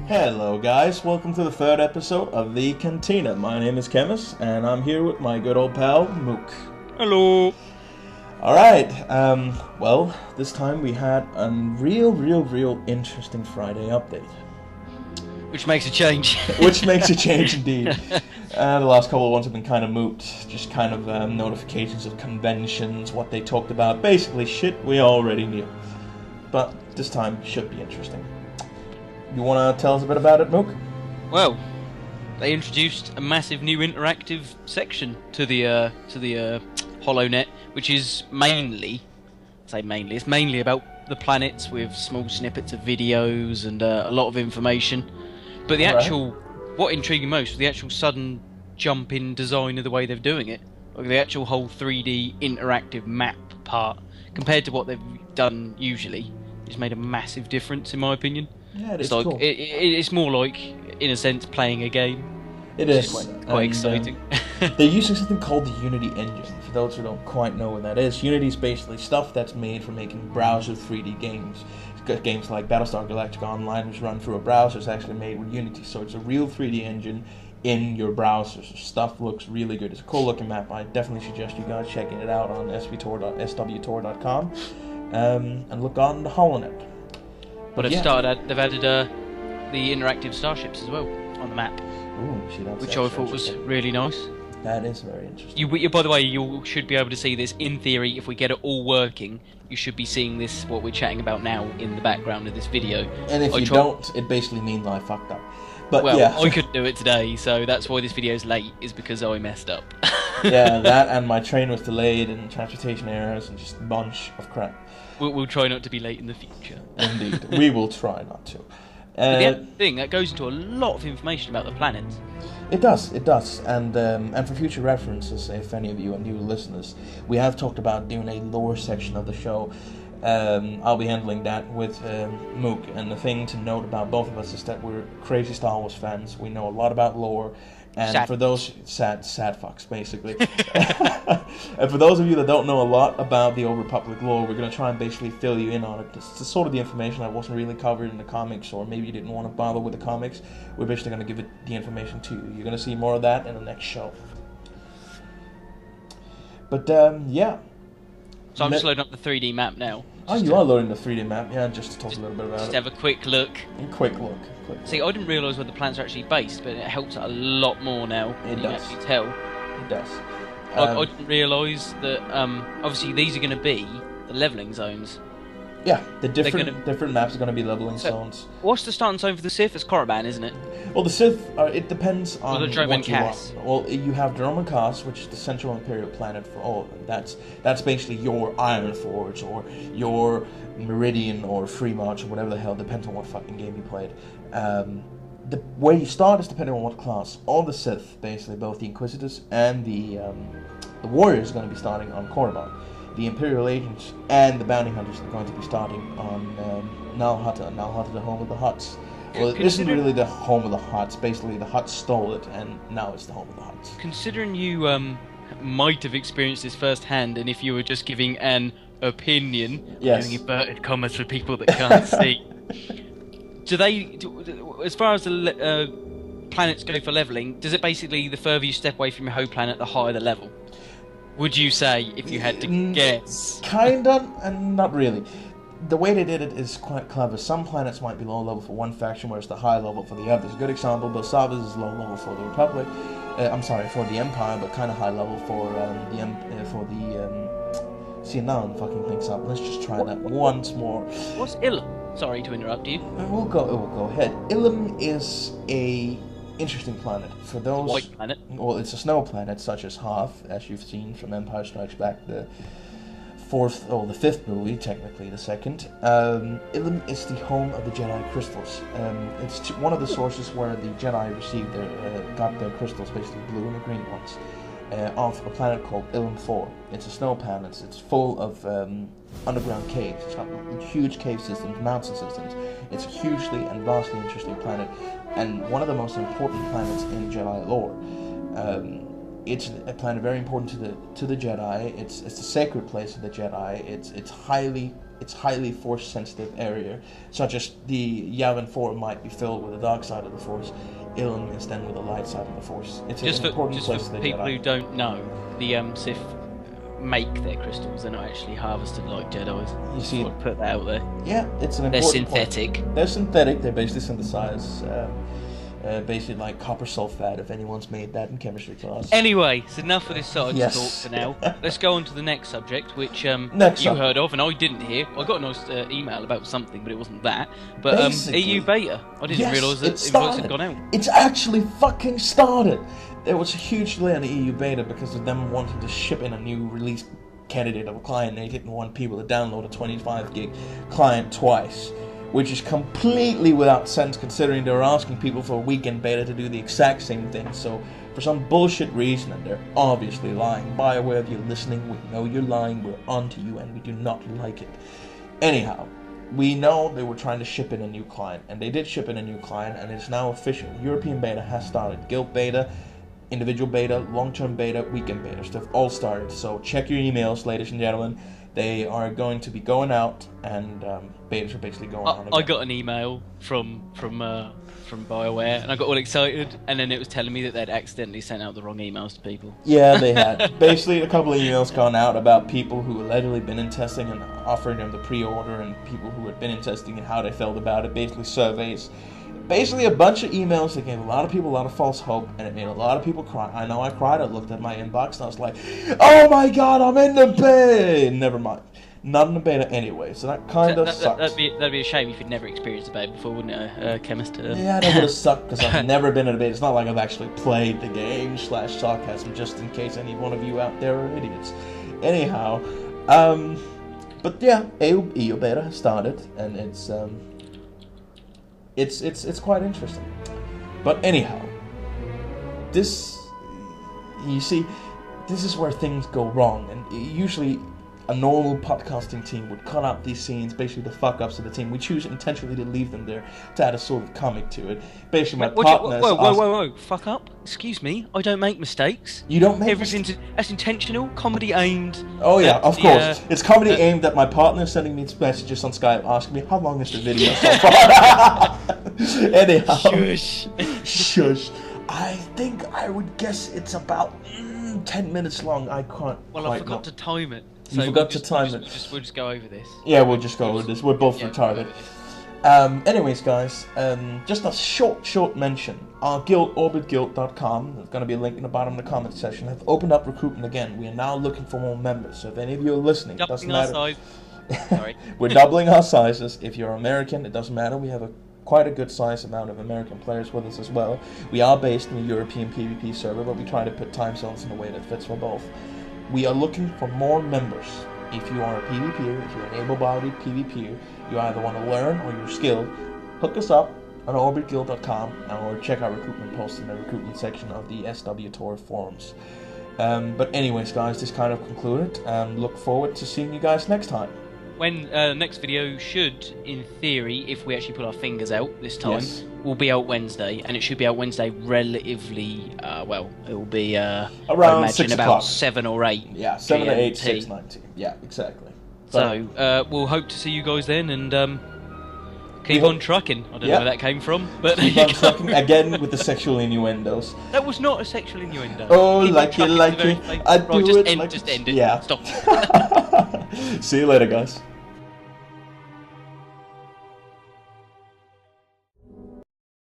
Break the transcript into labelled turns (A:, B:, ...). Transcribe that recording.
A: Hello guys, welcome to the third episode of the Cantina. My name is Chemis, and I'm here with my good old pal, Mook.
B: Hello!
A: Alright, well, this time we had a real interesting Friday update.
B: Which makes a change.
A: Which makes a change indeed. The last couple of ones have been kind of moot, just kind of notifications of conventions, what they talked about, basically shit we already knew. But this time should be interesting. You want to tell us a bit about it, Mook?
B: Well, they introduced a massive new interactive section to the HoloNet, which is it's mainly about the planets with small snippets of videos and a lot of information. But the what intrigued me most was the actual sudden jump in design of the way they're doing it. Like the actual whole 3D interactive map part, compared to what they've done usually, it's made a massive difference in my opinion.
A: Yeah, it's
B: like
A: cool.
B: It's more like, in a sense, playing a game.
A: It is
B: quite exciting.
A: They're using something called the Unity engine. For those who don't quite know what that is, Unity is basically stuff that's made for making browser 3D games. Games like Battlestar Galactica Online, which run through a browser, is actually made with Unity. So it's a real 3D engine in your browser. So stuff looks really good. It's a cool looking map. I definitely suggest you guys checking it out on SWTOR.com and look on the HoloNet.
B: But they've added the interactive starships as well on the map.
A: Ooh,
B: which I thought was really nice.
A: That is very interesting.
B: You, by the way, you should be able to see this in theory. If we get it all working, you should be seeing this, what we're chatting about now, in the background of this video.
A: And if you don't, it basically means I fucked up. But
B: well,
A: yeah.
B: I couldn't do it today, so that's why this video's late, is because I messed up.
A: Yeah, that and my train was delayed and transportation errors and just a bunch of crap.
B: We'll try not to be late in the future.
A: Indeed, we will try not to.
B: But the thing that goes into a lot of information about the planets.
A: It does, and for future references, if any of you are new listeners, we have talked about doing a lore section of the show. I'll be handling that with Mook, and the thing to note about both of us is that we're crazy Star Wars fans. We know a lot about lore. And for those sad fucks, basically. And for those of you that don't know a lot about the Old Republic lore, we're going to try and basically fill you in on it. It's sort of the information that wasn't really covered in the comics, or maybe you didn't want to bother with the comics. We're basically going to give it the information to you. You're going to see more of that in the next show. But yeah.
B: So I'm just loading up the 3D map now.
A: Oh, you are loading the 3D map, yeah, just to talk a little bit about it.
B: Just have a quick look. See, I didn't realise where the planets are actually based, but it helps out a lot more now.
A: It does.
B: You can actually tell.
A: It does.
B: I didn't realise that, obviously these are going to be the levelling zones.
A: Yeah, the different maps are going to be leveling zones.
B: What's the starting zone for the Sith? It's Korriban, isn't it?
A: Well, the Sith, it depends on
B: the Dromund Kaas.
A: Well, you have Dromund Kaas, which is the central imperial planet for all of them. That's basically your Iron Forge, or your Meridian, or Free March, or whatever the hell, depends on what fucking game you played. The way you start is depending on what class. All the Sith, basically, both the Inquisitors and the Warriors, are going to be starting on Korriban. The Imperial Agents and the Bounty Hunters are going to be starting on Hutta. Hutta, the home of the Hutts. Well, it isn't really the home of the Hutts. Basically, the Hutts stole it, and now it's the home of the Hutts.
B: Considering you might have experienced this firsthand, and if you were just giving an opinion,
A: yes,
B: doing inverted commas for people that can't see, as far as the planets go for levelling, does it basically, the further you step away from your home planet, the higher the level? Would you say, if you had to guess?
A: Kinda, and not really. The way they did it is quite clever. Some planets might be low level for one faction, whereas the high level for the others. A good example, Belsavis is low level for the Republic. For the Empire, but kind of high level for See, now I'm fucking things up. Let's just try that once more.
B: What's Ilum? Sorry to interrupt you.
A: We'll go ahead. Ilum is a interesting planet. For those,
B: white planet.
A: Well, it's a snow planet, such as Hoth, as you've seen from Empire Strikes Back, the fifth movie, technically the second. Ilum is the home of the Jedi crystals. It's one of the sources where the Jedi got their crystals, basically blue and the green ones, off a planet called Ilum 4. It's a snow planet. It's full of underground caves. It's got huge cave systems, mountain systems. It's a hugely and vastly interesting planet, and one of the most important planets in Jedi lore. It's a planet very important to the Jedi. It's a sacred place of the Jedi. It's highly Force sensitive area. Such as the Yavin 4 might be filled with the dark side of the Force, Ilum is then with the light side of the Force. It's an important place
B: for
A: of the
B: people
A: Jedi.
B: who don't know, the Sith make their crystals. They're not actually harvested like Jedi's.
A: You see,
B: put that out there.
A: Yeah, it's an important.
B: They're synthetic.
A: Point. They're synthetic. They basically synthesize. Basically like copper sulfate, if anyone's made that in chemistry class.
B: Anyway, it's enough of this side
A: Yes.
B: talk for now. Let's go on to the next subject, which you
A: subject.
B: heard of and I didn't hear. I got a nice email about something, but it wasn't that. But EU beta. I didn't realise that invites had gone out.
A: It's actually fucking started. There was a huge delay on the EU beta because of them wanting to ship in a new release candidate of a client. They didn't want people to download a 25 gig client twice, which is completely without sense considering they were asking people for a weekend beta to do the exact same thing. So for some bullshit reason, and they're obviously lying, BioWare, if you're listening, we know you're lying, we're onto you, and we do not like it. Anyhow, we know they were trying to ship in a new client, and they did ship in a new client, and it's now official. European beta has started. Guild beta, individual beta, long-term beta, weekend beta, they've all started. So check your emails, ladies and gentlemen. They are going to be going out, and betas are basically going on again.
B: I got an email from BioWare, and I got all excited, and then it was telling me that they'd accidentally sent out the wrong emails to people.
A: Yeah, they had. Basically, a couple of emails gone out about people who allegedly been in testing and offering them the pre-order, and people who had been in testing and how they felt about it, basically surveys. Basically, a bunch of emails that gave a lot of people a lot of false hope, and it made a lot of people cry. I know I cried. I looked at my inbox, and I was like, oh my god, I'm in the beta! Never mind. Not in the beta anyway, so that kind of sucks.
B: That'd be a shame if you'd never experienced the beta before, wouldn't it, chemist?
A: Yeah, that would have sucked, because I've never been in a beta. It's not like I've actually played the game, /sarcasm, just in case any one of you out there are idiots. Anyhow, but yeah, EU beta has started, and it's quite interesting. But anyhow, this, you see, this is where things go wrong, and usually a normal podcasting team would cut out these scenes, basically the fuck-ups of the team. We choose intentionally to leave them there to add a sort of comic to it. Basically, my partners...
B: Whoa, fuck up? Excuse me, I don't make mistakes.
A: You don't make
B: Everything's that's intentional, comedy aimed...
A: Oh yeah, of course. It's comedy aimed at my partner sending me messages on Skype asking me, how long is the video so far? Anyhow... Shush. I think I would guess it's about 10 minutes long. I can't
B: Well, I forgot to time it.
A: You forgot to time it.
B: We'll just go over this.
A: Yeah, we'll just go over this. We're both retarded. Anyways, guys, just a short mention. Our guild, OrbitGuild.com, there's going to be a link in the bottom of the comment section, have opened up recruitment again. We are now looking for more members. So if any of you are listening, it doesn't matter.
B: Size. Sorry.
A: We're doubling our sizes. If you're American, it doesn't matter. We have quite a good size amount of American players with us as well. We are based in a European PvP server, but we try to put time zones in a way that fits for both. We are looking for more members. If you are a PvPer, if you're an able-bodied PvPer, you either want to learn or you're skilled, hook us up on OrbitGuild.com or check our recruitment post in the recruitment section of the SWTOR forums. But anyways, guys, this kind of concluded. Look forward to seeing you guys next time.
B: When next video should, in theory, if we actually put our fingers out this time, will be out Wednesday, and it should be out Wednesday relatively, well, it will be,
A: around 6 o'clock.
B: About 7 or 8.
A: Yeah, 7 or 8, 6, 19. Yeah, exactly.
B: So, we'll hope to see you guys then, and keep on trucking. I don't know where that came from, but
A: keep on trucking, again with the sexual innuendos.
B: That was not a sexual innuendo.
A: Oh, like it. I do it.
B: Just end it.
A: Yeah.
B: Stop.
A: See you later, guys.